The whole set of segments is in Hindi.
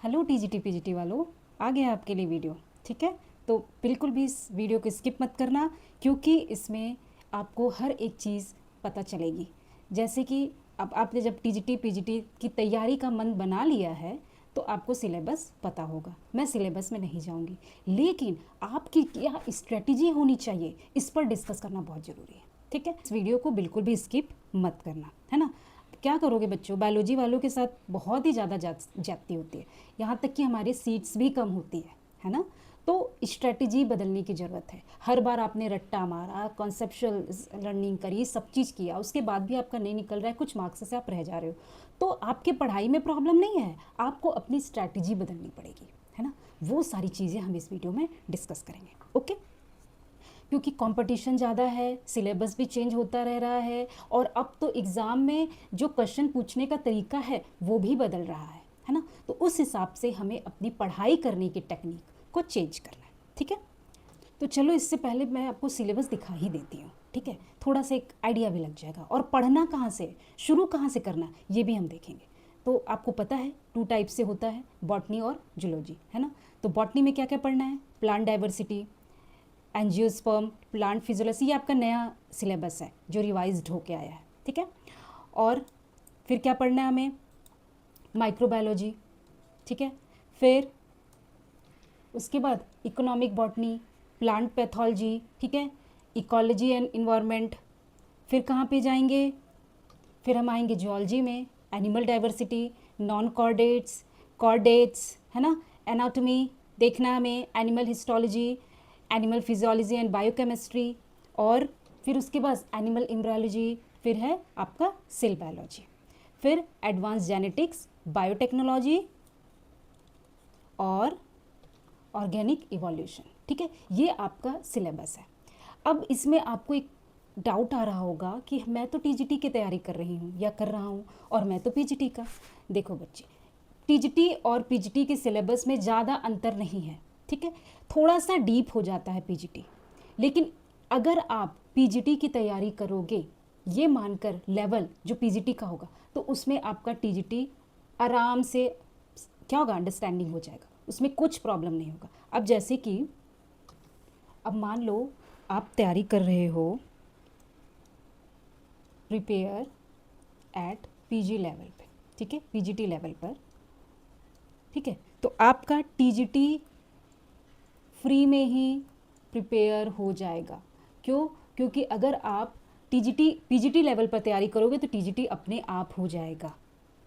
हेलो टीजीटी पीजीटी वालों, आ गया आपके लिए वीडियो। ठीक है, तो बिल्कुल भी इस वीडियो को स्किप मत करना, क्योंकि इसमें आपको हर एक चीज़ पता चलेगी। जैसे कि अब आपने जब टीजीटी पीजीटी की तैयारी का मन बना लिया है तो आपको सिलेबस पता होगा। मैं सिलेबस में नहीं जाऊंगी, लेकिन आपकी क्या स्ट्रेटजी होनी चाहिए इस पर डिस्कस करना बहुत ज़रूरी है। ठीक है, इस वीडियो को बिल्कुल भी स्किप मत करना, है ना। क्या करोगे बच्चों, बायोलॉजी वालों के साथ बहुत ही ज़्यादा जाती होती है, यहाँ तक कि हमारी सीट्स भी कम होती है ना। तो स्ट्रेटजी बदलने की ज़रूरत है। हर बार आपने रट्टा मारा, कॉन्सेप्चुअल लर्निंग करी, सब चीज़ किया, उसके बाद भी आपका नहीं निकल रहा है, कुछ मार्क्स से आप रह जा रहे हो, तो आपके पढ़ाई में प्रॉब्लम नहीं है, आपको अपनी स्ट्रेटजी बदलनी पड़ेगी, है ना। वो सारी चीज़ें हम इस वीडियो में डिस्कस करेंगे। ओके, क्योंकि कंपटीशन ज़्यादा है, सिलेबस भी चेंज होता रह रहा है, और अब तो एग्ज़ाम में जो क्वेश्चन पूछने का तरीका है वो भी बदल रहा है ना। तो उस हिसाब से हमें अपनी पढ़ाई करने की टेक्निक को चेंज करना है। ठीक है, तो चलो इससे पहले मैं आपको सिलेबस दिखा ही देती हूँ। ठीक है, थोड़ा सा एक आइडिया भी लग जाएगा, और पढ़ना कहाँ से, शुरू कहाँ से करना, ये भी हम देखेंगे। तो आपको पता है 2 टाइप से होता है, बॉटनी और जूलॉजी, है ना। तो बॉटनी में क्या क्या पढ़ना है, plant diversity, angiosperm, plant physiology, ये आपका नया सिलेबस है जो रिवाइज्ड होके आया है। ठीक है, और फिर क्या पढ़ना है हमें, माइक्रोबायोलॉजी। ठीक है, फिर उसके बाद इकोनॉमिक बॉटनी, प्लांट पैथोलॉजी, ठीक है, इकोलॉजी एंड इन्वायरमेंट। फिर कहाँ पे जाएंगे, फिर हम आएंगे जियोलॉजी में, animal diversity, non chordates, chordates, है ना, एनाटॉमी देखना है हमें, animal histology, animal physiology and biochemistry, और फिर उसके बाद एनिमल एम्ब्रियोलॉजी, फिर है आपका सेल बायोलॉजी, फिर एडवांस जेनेटिक्स, बायोटेक्नोलॉजी और ऑर्गेनिक इवोल्यूशन। ठीक है, ये आपका सिलेबस है। अब इसमें आपको एक डाउट आ रहा होगा कि मैं तो टीजीटी की तैयारी कर रही हूँ या कर रहा हूँ, और मैं तो पीजीटी का। देखो बच्चे, टीजीटी और पीजीटी के सिलेबस में ज़्यादा अंतर नहीं है। ठीक है, थोड़ा सा डीप हो जाता है पीजीटी, लेकिन अगर आप पीजीटी की तैयारी करोगे ये मानकर लेवल जो पीजीटी का होगा, तो उसमें आपका टीजीटी आराम से क्या होगा, अंडरस्टैंडिंग हो जाएगा, उसमें कुछ प्रॉब्लम नहीं होगा। अब जैसे कि अब मान लो आप तैयारी कर रहे हो प्रिपेयर एट पीजी लेवल पे, ठीक है, पीजीटी लेवल पर। ठीक है, तो आपका टीजीटी फ्री में ही प्रिपेयर हो जाएगा। क्यों, क्योंकि अगर आप टीजीटी पीजीटी लेवल पर तैयारी करोगे तो टीजीटी अपने आप हो जाएगा।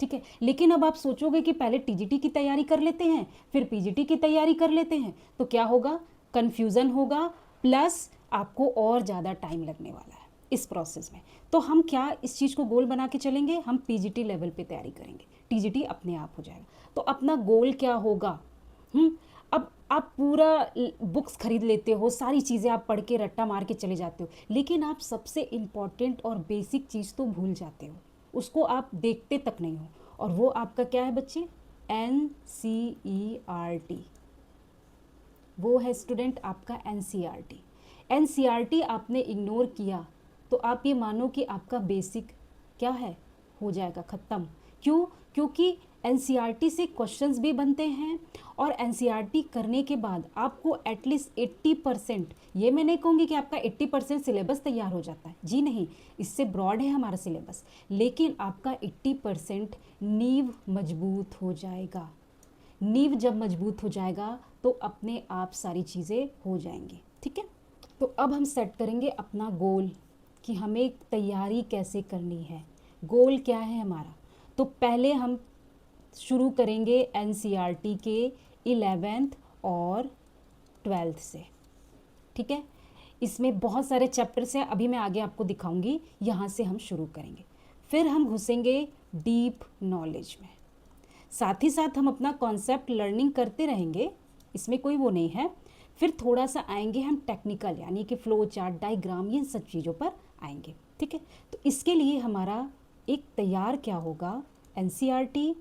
ठीक है, लेकिन अब आप सोचोगे कि पहले टीजीटी की तैयारी कर लेते हैं फिर पीजीटी की तैयारी कर लेते हैं, तो क्या होगा, कन्फ्यूज़न होगा, प्लस आपको और ज़्यादा टाइम लगने वाला है इस प्रोसेस में। तो हम क्या इस चीज़ को गोल बना के चलेंगे, हम पीजीटी लेवल पे तैयारी करेंगे, टीजीटी अपने आप हो जाएगा। तो अपना गोल क्या होगा, अब आप पूरा बुक्स खरीद लेते हो, सारी चीज़ें आप पढ़ के रट्टा मार के चले जाते हो, लेकिन आप सबसे इम्पॉर्टेंट और बेसिक चीज़ तो भूल जाते हो, उसको आप देखते तक नहीं हो, और वो आपका क्या है बच्चे, NCERT। वो है स्टूडेंट आपका NCERT। NCERT आपने इग्नोर किया तो आप ये मानो कि आपका बेसिक क्या है, हो जाएगा ख़त्म। क्यों, क्योंकि NCERT से क्वेश्चंस भी बनते हैं, और NCERT करने के बाद आपको एटलीस्ट 80%, ये मैं नहीं कहूँगी कि आपका 80% सिलेबस तैयार हो जाता है, जी नहीं, इससे ब्रॉड है हमारा सिलेबस, लेकिन आपका 80% नींव मजबूत हो जाएगा। नींव जब मजबूत हो जाएगा तो अपने आप सारी चीज़ें हो जाएंगी। ठीक है, तो अब हम सेट करेंगे अपना गोल कि हमें तैयारी कैसे करनी है, गोल क्या है हमारा। तो पहले हम शुरू करेंगे NCERT के 11th और 12th से। ठीक है, इसमें बहुत सारे चैप्टर्स हैं, अभी मैं आगे आपको दिखाऊंगी, यहाँ से हम शुरू करेंगे। फिर हम घुसेंगे डीप नॉलेज में, साथ ही साथ हम अपना कॉन्सेप्ट लर्निंग करते रहेंगे, इसमें कोई वो नहीं है। फिर थोड़ा सा आएंगे हम टेक्निकल, यानी कि फ्लो चार्ट, डायग्राम, ये सब चीज़ों पर आएंगे। ठीक है, तो इसके लिए हमारा एक तैयार क्या होगा, NCERT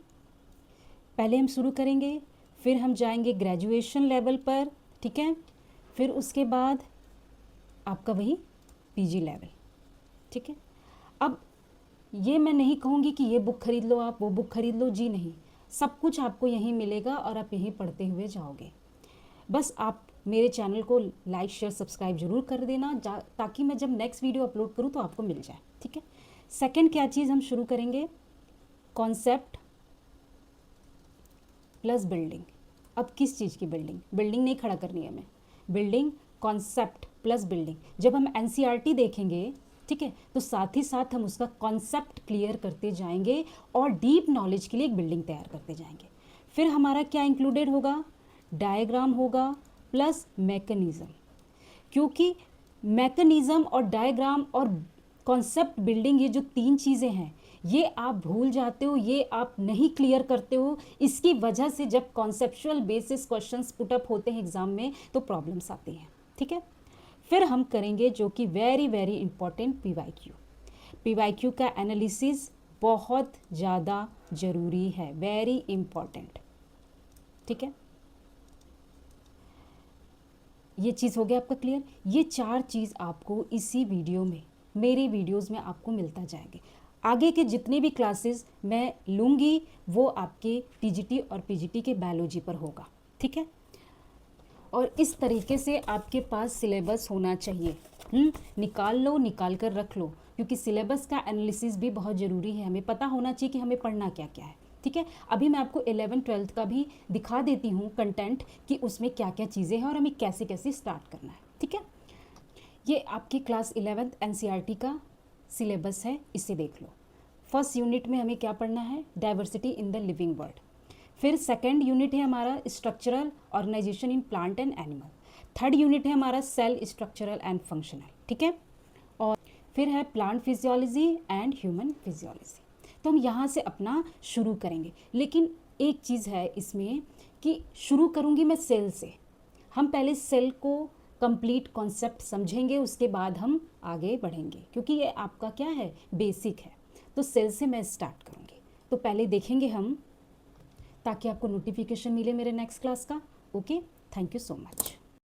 पहले हम शुरू करेंगे, फिर हम जाएंगे ग्रेजुएशन लेवल पर। ठीक है, फिर उसके बाद आपका वही PG लेवल। ठीक है, अब ये मैं नहीं कहूँगी कि ये बुक खरीद लो, आप वो बुक खरीद लो, जी नहीं, सब कुछ आपको यहीं मिलेगा और आप यहीं पढ़ते हुए जाओगे। बस आप मेरे चैनल को लाइक शेयर सब्सक्राइब जरूर कर देना ताकि मैं जब नेक्स्ट वीडियो अपलोड करूँ तो आपको मिल जाए, ठीक है। सेकंड क्या चीज़ हम शुरू करेंगे, कॉन्सेप्ट प्लस बिल्डिंग। अब किस चीज़ की बिल्डिंग, बिल्डिंग नहीं खड़ा करनी है हमें, बिल्डिंग कॉन्सेप्ट प्लस बिल्डिंग। जब हम एनसीईआरटी देखेंगे, ठीक है, तो साथ ही साथ हम उसका कॉन्सेप्ट क्लियर करते जाएंगे और डीप नॉलेज के लिए एक बिल्डिंग तैयार करते जाएंगे। फिर हमारा क्या इंक्लूडेड होगा, डायग्राम होगा प्लस मैकेनिज़्म, क्योंकि मैकेनिज़्म और डायग्राम और कॉन्सेप्ट बिल्डिंग, ये जो तीन चीज़ें हैं, ये आप भूल जाते हो, ये आप नहीं क्लियर करते हो। इसकी वजह से जब कॉन्सेप्चुअल बेसिस क्वेश्चंस पुटअप होते हैं एग्जाम में तो प्रॉब्लम्स आती हैं, ठीक है। फिर हम करेंगे जो कि very very important, PYQ. PYQ का एनालिसिस बहुत ज़्यादा ज़रूरी है, वेरी इंपॉर्टेंट, ठीक है। ये चीज़ हो गया आपका क्लियर। ये चार चीज़ आपको इसी वीडियो में, मेरी वीडियोस में आपको मिलता जाएंगे। आगे के जितने भी क्लासेस मैं लूँगी वो आपके टीजीटी और पीजीटी के बायोलॉजी पर होगा, ठीक है। और इस तरीके से आपके पास सिलेबस होना चाहिए। निकाल लो, निकाल कर रख लो, क्योंकि सिलेबस का एनालिसिस भी बहुत ज़रूरी है। हमें पता होना चाहिए कि हमें पढ़ना क्या क्या है, ठीक है। अभी मैं आपको 11th-12th का भी दिखा देती हूँ कंटेंट कि उसमें क्या क्या चीज़ें हैं और हमें कैसे कैसे स्टार्ट करना है, ठीक है। ये आपकी क्लास 11th एनसीईआरटी का सिलेबस है, इसे देख लो। फर्स्ट यूनिट में हमें क्या पढ़ना है, diversity in the living world. फिर सेकेंड यूनिट है हमारा structural organisation in plant and animal. Third unit है हमारा सेल स्ट्रक्चरल एंड फंक्शनल, ठीक है। और फिर है plant physiology and human physiology. तो हम यहाँ से अपना शुरू करेंगे, लेकिन एक चीज़ है इसमें कि शुरू करूँगी मैं सेल से। हम पहले सेल को कंप्लीट कॉन्सेप्ट समझेंगे, उसके बाद हम आगे बढ़ेंगे, क्योंकि ये आपका क्या है, बेसिक है। तो सेल से मैं स्टार्ट करूँगी। तो पहले देखेंगे हम, ताकि आपको नोटिफिकेशन मिले मेरे नेक्स्ट क्लास का। Okay, thank you so much.